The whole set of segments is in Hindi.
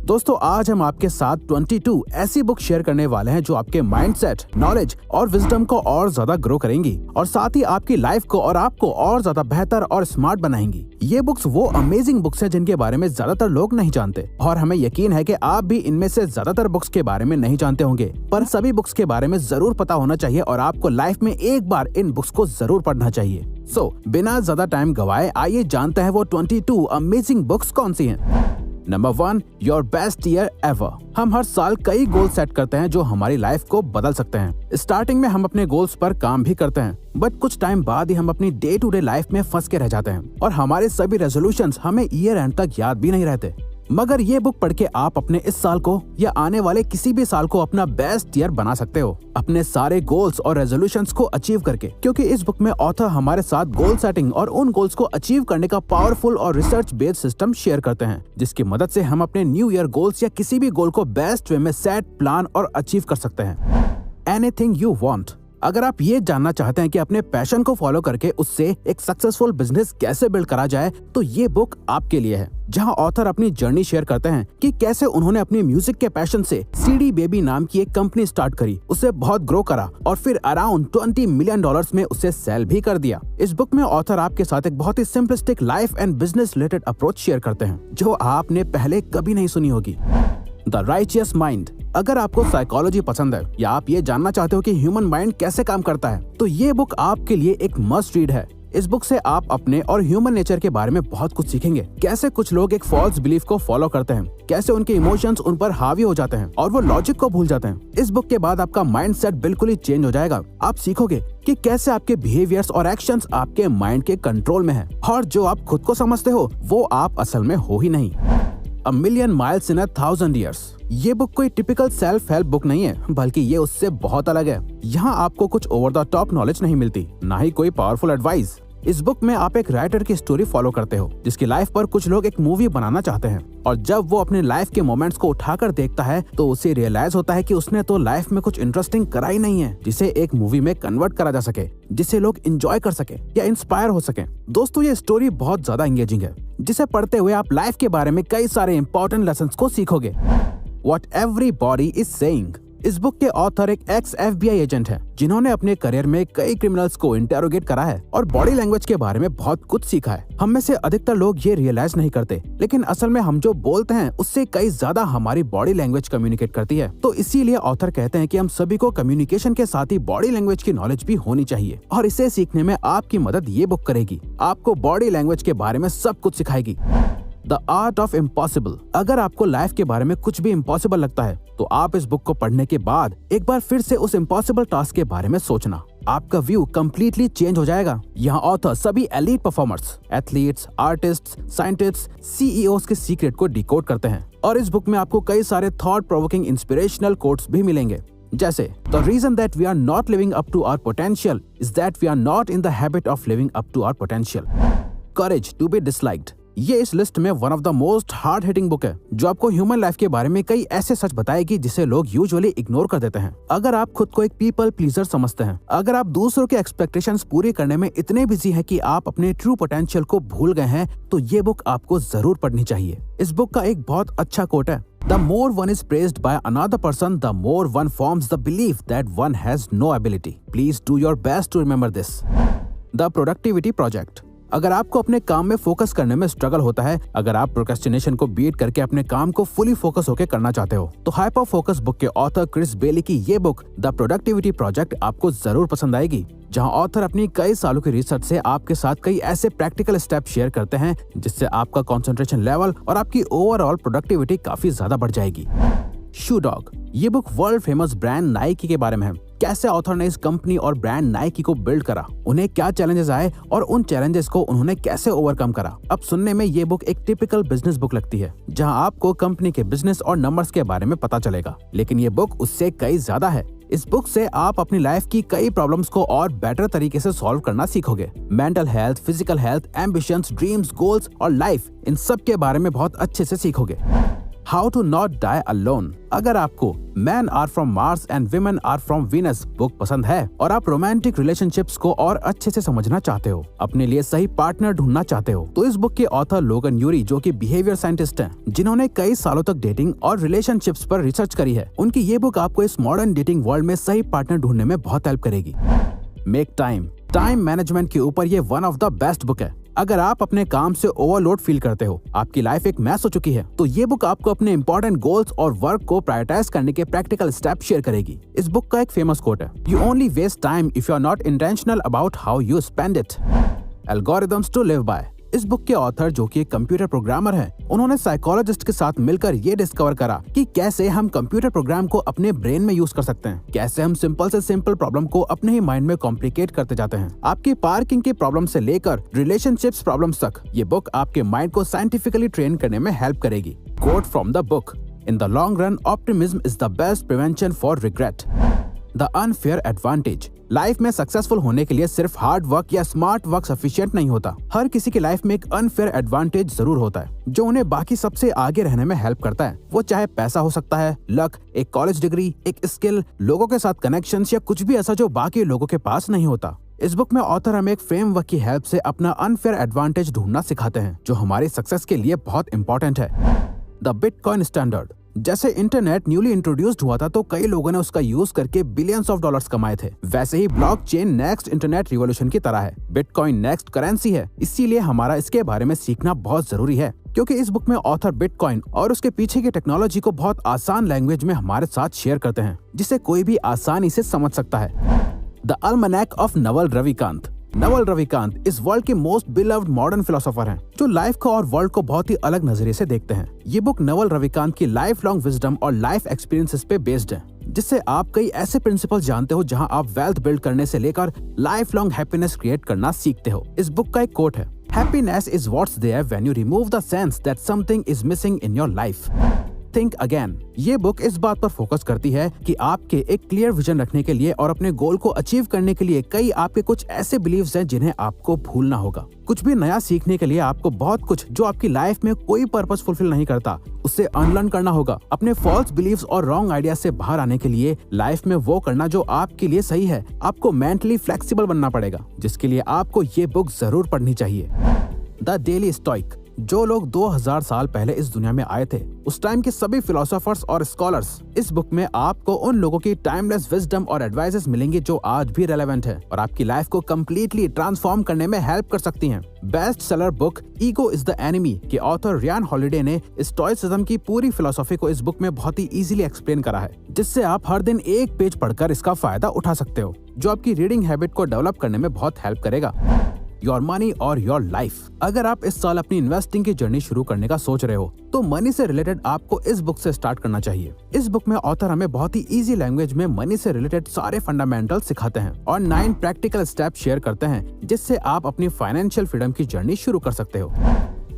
दोस्तों आज हम आपके साथ 22 ऐसी बुक शेयर करने वाले हैं जो आपके माइंडसेट, नॉलेज और विजडम को और ज्यादा ग्रो करेंगी और साथ ही आपकी लाइफ को और आपको और ज्यादा बेहतर और स्मार्ट बनाएंगी। ये बुक्स वो अमेजिंग बुक्स हैं जिनके बारे में ज्यादातर लोग नहीं जानते और हमें यकीन है कि आप भी इनमें से ज्यादातर बुक्स के बारे में नहीं जानते होंगे, पर सभी बुक्स के बारे में जरूर पता होना चाहिए और आपको लाइफ में एक बार इन बुक्स को जरूर पढ़ना चाहिए। बिना ज्यादा टाइम गवाए आइए जानते हैं वो 22 अमेजिंग बुक्स कौन सी हैं। Number 1, your best year ever. हम हर साल कई गोल सेट करते हैं जो हमारी लाइफ को बदल सकते हैं। स्टार्टिंग में हम अपने गोल्स पर काम भी करते हैं, बट कुछ टाइम बाद ही हम अपनी डे टू डे लाइफ में फंस के रह जाते हैं और हमारे सभी रेजोल्यूशंस हमें ईयर एंड तक याद भी नहीं रहते। मगर ये बुक पढ़ के आप अपने इस साल को या आने वाले किसी भी साल को अपना बेस्ट ईयर बना सकते हो, अपने सारे गोल्स और रेजोल्यूशंस को अचीव करके। क्योंकि इस बुक में ऑथर हमारे साथ गोल सेटिंग और उन गोल्स को अचीव करने का पावरफुल और रिसर्च बेस्ड सिस्टम शेयर करते हैं, जिसकी मदद से हम अपने न्यू ईयर गोल्स या किसी भी गोल को बेस्ट वे में सेट, प्लान और अचीव कर सकते हैं। Anything you want. अगर आप ये जानना चाहते हैं कि अपने पैशन को फॉलो करके उससे एक सक्सेसफुल बिजनेस कैसे बिल्ड करा जाए, तो ये बुक आपके लिए है, जहां ऑथर अपनी जर्नी शेयर करते हैं कि कैसे उन्होंने अपनी म्यूजिक के पैशन से सीडी बेबी नाम की एक कंपनी स्टार्ट करी, उसे बहुत ग्रो करा और फिर अराउंड $20 मिलियन में उसे सेल भी कर दिया। इस बुक में ऑथर आपके साथ एक बहुत ही simplistic life and business related approach share करते हैं जो आपने पहले कभी नहीं सुनी होगी। The righteous mind. अगर आपको साइकोलॉजी पसंद है या आप ये जानना चाहते हो कि ह्यूमन माइंड कैसे काम करता है, तो ये बुक आपके लिए एक मस्ट रीड है। इस बुक से आप अपने और ह्यूमन नेचर के बारे में बहुत कुछ सीखेंगे। कैसे कुछ लोग एक फॉल्स बिलीफ को फॉलो करते हैं, कैसे उनके इमोशंस उन पर हावी हो जाते हैं और वो लॉजिक को भूल जाते हैं। इस बुक के बाद आपका माइंडसेट बिल्कुल ही चेंज हो जाएगा। आप सीखोगे कि कैसे आपके बिहेवियर्स और एक्शंस आपके माइंड के कंट्रोल में है और जो आप खुद को समझते हो वो आप असल में हो ही नहीं। A Million Miles in 1000 Years। ये बुक कोई टिपिकल सेल्फ हेल्प बुक नहीं है, बल्कि ये उससे बहुत अलग है। यहाँ आपको कुछ ओवर द टॉप नॉलेज नहीं मिलती, ना ही कोई पावरफुल एडवाइस। इस बुक में आप एक राइटर की स्टोरी फॉलो करते हो जिसकी लाइफ पर कुछ लोग एक मूवी बनाना चाहते हैं, और जब वो अपने लाइफ के मोमेंट्स को उठाकर देखता है तो उसे रियलाइज होता है कि उसने तो लाइफ में कुछ इंटरेस्टिंग करा ही नहीं है जिसे एक मूवी में कन्वर्ट करा जा सके, जिसे लोग एंजॉय कर सके या इंस्पायर हो सके। दोस्तों ये स्टोरी बहुत ज्यादा एंगेजिंग है, जिसे पढ़ते हुए आप लाइफ के बारे में कई सारे इंपॉर्टेंट लेसन्स को सीखोगे। What everybody is saying। इस बुक के ऑथर एक एक्स FBI एजेंट हैं, जिन्होंने अपने करियर में कई क्रिमिनल्स को इंटेरोगेट करा है और बॉडी लैंग्वेज के बारे में बहुत कुछ सीखा है। हम में से अधिकतर लोग ये रियलाइज नहीं करते, लेकिन असल में हम जो बोलते हैं उससे कई ज्यादा हमारी बॉडी लैंग्वेज कम्युनिकेट करती है। तो इसीलिए ऑथर कहते हैं कि हम सभी को कम्युनिकेशन के साथ ही बॉडी लैंग्वेज की नॉलेज भी होनी चाहिए, और इसे सीखने में आपकी मदद ये बुक करेगी। आपको बॉडी लैंग्वेज के बारे में सब कुछ सिखाएगी। The art of impossible. अगर आपको लाइफ के बारे में कुछ भी इम्पॉसिबल लगता है, तो आप इस बुक को पढ़ने के बाद एक बार फिर से उस इम्पॉसिबल टास्क के बारे में सोचना। आपका व्यू कम्प्लीटली चेंज हो जाएगा। यहाँ ऑथर सभी elite performers, athletes, artist, scientist, CEOs के सीक्रेट को डिकोड करते हैं, और इस बुक में आपको कई सारे थॉट प्रोवोकिंग इंस्पिरेशनल कोट्स भी मिलेंगे, जैसे the reason that we are not living up to our potential is that we are not in the habit of living up to our potential. Courage to be disliked. ये इस लिस्ट में one of the most hard hitting book है, जो आपको ह्यूमन लाइफ के बारे में कई ऐसे सच बताएगी जिसे लोग यूजुअली इग्नोर कर देते हैं। अगर आप खुद को एक पीपल प्लीजर समझते हैं, अगर आप दूसरों के एक्सपेक्टेशंस पूरी करने में इतने बिजी हैं कि आप अपने ट्रू पोटेंशियल को भूल गए हैं, तो ये बुक आपको जरूर पढ़नी चाहिए। इस बुक का एक बहुत अच्छा कोट है, The more one is praised by another person, the more one forms the belief that one has no ability. Please do your best to remember this. The Productivity Project। अगर आपको अपने काम में फोकस करने में स्ट्रगल होता है, अगर आप प्रोक्रेस्टिनेशन को बीट करके अपने काम को फुली फोकस होकर करना चाहते हो, तो हाइपर फोकस बुक के ऑथर क्रिस बेली की ये बुक द प्रोडक्टिविटी प्रोजेक्ट आपको जरूर पसंद आएगी, जहां ऑथर अपनी कई सालों की रिसर्च से आपके साथ कई ऐसे प्रैक्टिकल स्टेप शेयर करते हैं जिससे आपका कंसंट्रेशन लेवल और आपकी ओवरऑल प्रोडक्टिविटी काफी ज्यादा बढ़ जाएगी। शू डॉग। ये book world famous brand Nike के बारे में है। कैसे ऑथर ने इस कंपनी और ब्रांड नाइकी को बिल्ड करा, उन्हें क्या चैलेंजेस आए और उन चैलेंजेस को उन्होंने कैसे ओवरकम करा। अब सुनने में ये बुक एक टिपिकल बिजनेस बुक लगती है, जहां आपको कंपनी के बिजनेस और नंबर्स के बारे में पता चलेगा, लेकिन ये बुक उससे कई ज्यादा है। इस बुक से आप अपनी लाइफ की कई प्रॉब्लम्स को और बेटर तरीके से सॉल्व करना सीखोगे। Mental health, physical health, ambitions, dreams, goals और लाइफ, इन सब के बारे में बहुत अच्छे से सीखोगे। How to not die alone. अगर आपको man are from Mars and women are from Venus book पसंद है और आप रोमांटिक रिलेशनशिप्स को और अच्छे से समझना चाहते हो, अपने लिए सही पार्टनर ढूंढना चाहते हो, तो इस बुक के ऑथर लोगन यूरी, जो कि बिहेवियर साइंटिस्ट हैं, जिन्होंने कई सालों तक डेटिंग और रिलेशनशिप्स पर रिसर्च करी है, उनकी ये बुक आपको इस मॉडर्न डेटिंग वर्ल्ड में सही पार्टनर ढूंढने में बहुत हेल्प करेगी। मेक टाइम मैनेजमेंट के ऊपर ये one of the best book है। अगर आप अपने काम से ओवरलोड फील करते हो, आपकी लाइफ एक मैस हो चुकी है, तो ये बुक आपको अपने इंपॉर्टेंट गोल्स और वर्क को प्रायोरिटाइज करने के प्रैक्टिकल स्टेप शेयर करेगी। इस बुक का एक फेमस कोट है, you only waste time if you are not intentional about how you spend it. Algorithms to live by. इस बुक के ऑथर, जो कि एक कंप्यूटर प्रोग्रामर है, उन्होंने साइकोलॉजिस्ट के साथ मिलकर ये डिस्कवर करा कि कैसे हम कंप्यूटर प्रोग्राम को अपने ब्रेन में यूज कर सकते हैं, कैसे हम सिंपल से सिंपल प्रॉब्लम को अपने ही माइंड में कॉम्प्लिकेट करते जाते हैं। आपकी पार्किंग की प्रॉब्लम से लेकर रिलेशनशिप्स प्रॉब्लम्स तक, ये बुक आपके माइंड को साइंटिफिकली ट्रेन करने में हेल्प करेगी। Quote from the book, in the long run optimism is the best prevention for regret. The unfair advantage. Life में सक्सेसफुल होने के लिए सिर्फ हार्ड वर्क या स्मार्ट वर्क सफिशिएंट नहीं होता। हर किसी की लाइफ में एक अनफेयर एडवांटेज जरूर होता है, जो उन्हें बाकी सबसे आगे रहने में हेल्प करता है। वो चाहे पैसा हो सकता है, लक, एक कॉलेज डिग्री, एक स्किल, लोगों के साथ कनेक्शंस या कुछ भी ऐसा जो बाकी लोगों के पास नहीं होता। इस बुक में ऑथर हमें एक फ्रेमवर्क की हेल्प से अपना अनफेयर एडवांटेज ढूंढना सिखाते हैं, जो हमारी सक्सेस के लिए बहुत इंपॉर्टेंट है। The bitcoin standard. जैसे इंटरनेट न्यूली इंट्रोड्यूस्ड हुआ था, तो कई लोगों ने उसका यूज करके बिलियंस ऑफ डॉलर्स कमाए थे। वैसे ही ब्लॉकचेन नेक्स्ट इंटरनेट रिवॉल्यूशन की तरह है। बिटकॉइन नेक्स्ट करेंसी है, इसीलिए हमारा इसके बारे में सीखना बहुत जरूरी है, क्योंकि इस बुक में ऑथर बिटकॉइन और उसके पीछे की टेक्नोलॉजी को बहुत आसान लैंग्वेज में हमारे साथ शेयर करते हैं, जिसे कोई भी आसानी से समझ सकता है। The almanack of Naval Ravikant. Naval Ravikant इस वर्ल्ड के मोस्ट बिलव्ड मॉडर्न फिलोसोफर हैं, जो लाइफ को और वर्ल्ड को बहुत ही अलग नजरिए से देखते हैं। ये बुक नवल रविकांत की लाइफ लॉन्ग विजडम और लाइफ एक्सपीरियंसेस पे बेस्ड है, जिससे आप कई ऐसे प्रिंसिपल जानते हो जहां आप वेल्थ बिल्ड करने से लेकर लाइफ लॉन्ग हैप्पीनेस क्रिएट करना सीखते हो। इस बुक का एक कोट है, happiness is what's there when you remove the sense that something is missing in your life. Think again. ये बुक इस बात पर फोकस करती है कि आपके एक क्लियर विजन रखने के लिए और अपने गोल को अचीव करने के लिए कई आपके कुछ ऐसे बिलीव्स हैं जिन्हें आपको भूलना होगा। कुछ भी नया सीखने के लिए आपको बहुत कुछ जो आपकी लाइफ में कोई पर्पस फुलफिल नहीं करता, उससे अनलर्न करना होगा। अपने फॉल्स बिलीव्स और रॉन्ग आइडिया से बाहर आने के लिए लाइफ में वो करना जो आपके लिए सही है। आपको मेंटली फ्लेक्सिबल बनना पड़ेगा, जिसके लिए आपको ये बुक जरूर पढ़नी चाहिए। The daily stoic. जो लोग 2000 साल पहले इस दुनिया में आए थे, उस टाइम के सभी फिलोसोफर्स और स्कॉलर्स, इस बुक में आपको उन लोगों की टाइमलेस विजडम और एडवाइसेस मिलेंगे जो आज भी रेलेवेंट है और आपकी लाइफ को कम्प्लीटली ट्रांसफॉर्म करने में हेल्प कर सकती हैं। Best seller book ego is the enemy के ऑथर रियान हॉलिडे ने स्टोइसिज्म की पूरी फिलोसॉफी को इस बुक में बहुत ही इजीली एक्सप्लेन करा है, जिससे आप हर दिन एक पेज पढ़कर इसका फायदा उठा सकते हो, जो आपकी रीडिंग हैबिट को डेवलप करने में बहुत हेल्प करेगा। योर मनी और योर लाइफ। अगर आप इस साल अपनी इन्वेस्टिंग की जर्नी शुरू करने का सोच रहे हो, तो मनी से रिलेटेड आपको इस बुक से स्टार्ट करना चाहिए। इस बुक में ऑथर हमें बहुत ही इजी लैंग्वेज में मनी से रिलेटेड सारे फंडामेंटल सिखाते हैं और 9 प्रैक्टिकल स्टेप शेयर करते हैं, जिससे आप अपनी फाइनेंशियल फ्रीडम की जर्नी शुरू कर सकते हो।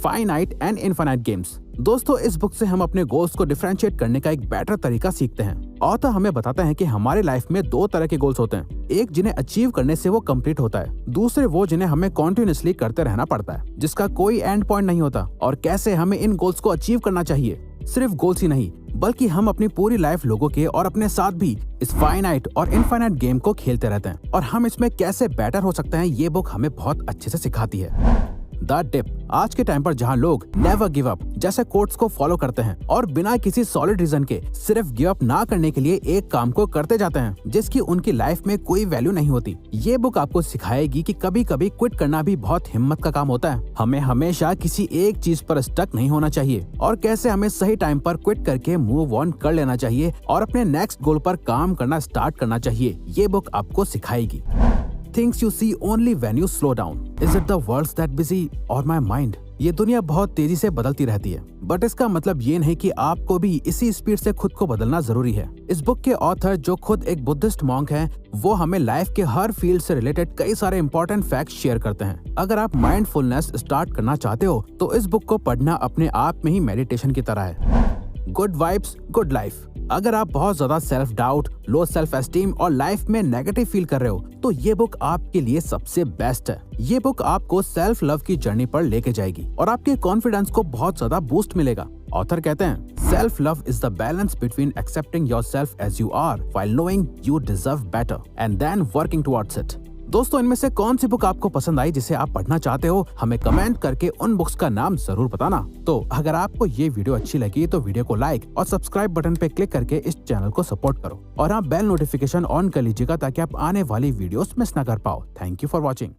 Finite and infinite games. दोस्तों, इस बुक से हम अपने गोल्स को डिफरेंशिएट करने का एक बेटर तरीका सीखते हैं। ऑथर हमें बताता है कि हमारे लाइफ में 2 तरह के गोल्स होते हैं, एक जिन्हें अचीव करने से वो कंप्लीट होता है, दूसरे वो जिन्हें हमें कॉन्टिन्यूसली करते रहना पड़ता है, जिसका कोई एंड पॉइंट नहीं होता। और कैसे हमें इन गोल्स को अचीव करना चाहिए। सिर्फ गोल्स ही नहीं, बल्कि हम अपनी पूरी लाइफ लोगों के और अपने साथ भी इस फाइनाइट और इनफाइनाइट गेम को खेलते रहते हैं, और हम इसमें कैसे बेटर हो सकते हैं, ये बुक हमें बहुत अच्छे से सिखाती है। The dip. आज के टाइम पर जहां लोग नेवर गिव अप जैसे कोट्स को फॉलो करते हैं और बिना किसी सॉलिड रीजन के सिर्फ गिव अप ना करने के लिए एक काम को करते जाते हैं, जिसकी उनकी लाइफ में कोई वैल्यू नहीं होती। ये बुक आपको सिखाएगी कि कभी कभी क्विट करना भी बहुत हिम्मत का काम होता है। हमें हमेशा किसी एक चीज पर स्टक नहीं होना चाहिए और कैसे हमें सही टाइम पर क्विट करके मूव ऑन कर लेना चाहिए और अपने नेक्स्ट गोल पर काम करना स्टार्ट करना चाहिए। ये बुक आपको सिखाएगी। Things you see only when you slow down. Is it the world's that busy or my mind? ये दुनिया बहुत तेजी से बदलती रहती है, बट इसका मतलब ये नहीं कि आपको भी इसी स्पीड से खुद को बदलना जरूरी है। इस बुक के ऑथर, जो खुद एक बुद्धिस्ट मॉन्क हैं, वो हमें लाइफ के हर फील्ड से रिलेटेड कई सारे इंपॉर्टेंट फैक्ट्स शेयर करते हैं। अगर आप माइंडफुलनेस स्टार्ट करना चाहते हो, तो इस बुक को पढ़ना अपने आप में ही मेडिटेशन की तरह है। Good vibes, good life. अगर आप बहुत ज्यादा self doubt, low self esteem और लाइफ में नेगेटिव फील कर रहे हो, तो ये बुक आपके लिए सबसे बेस्ट है। ये बुक आपको सेल्फ लव की जर्नी पर लेके जाएगी और आपके कॉन्फिडेंस को बहुत ज्यादा बूस्ट मिलेगा। ऑथर कहते हैं, self love is the balance between accepting yourself as you are while knowing you deserve better and then working towards it. दोस्तों, इनमें से कौन सी बुक आपको पसंद आई जिसे आप पढ़ना चाहते हो, हमें कमेंट करके उन बुक्स का नाम जरूर बताना। तो अगर आपको ये वीडियो अच्छी लगी तो वीडियो को लाइक और सब्सक्राइब बटन पे क्लिक करके इस चैनल को सपोर्ट करो और आप बेल नोटिफिकेशन ऑन कर लीजिएगा ताकि आप आने वाली वीडियोस मिस ना कर पाओ। Thank you for watching.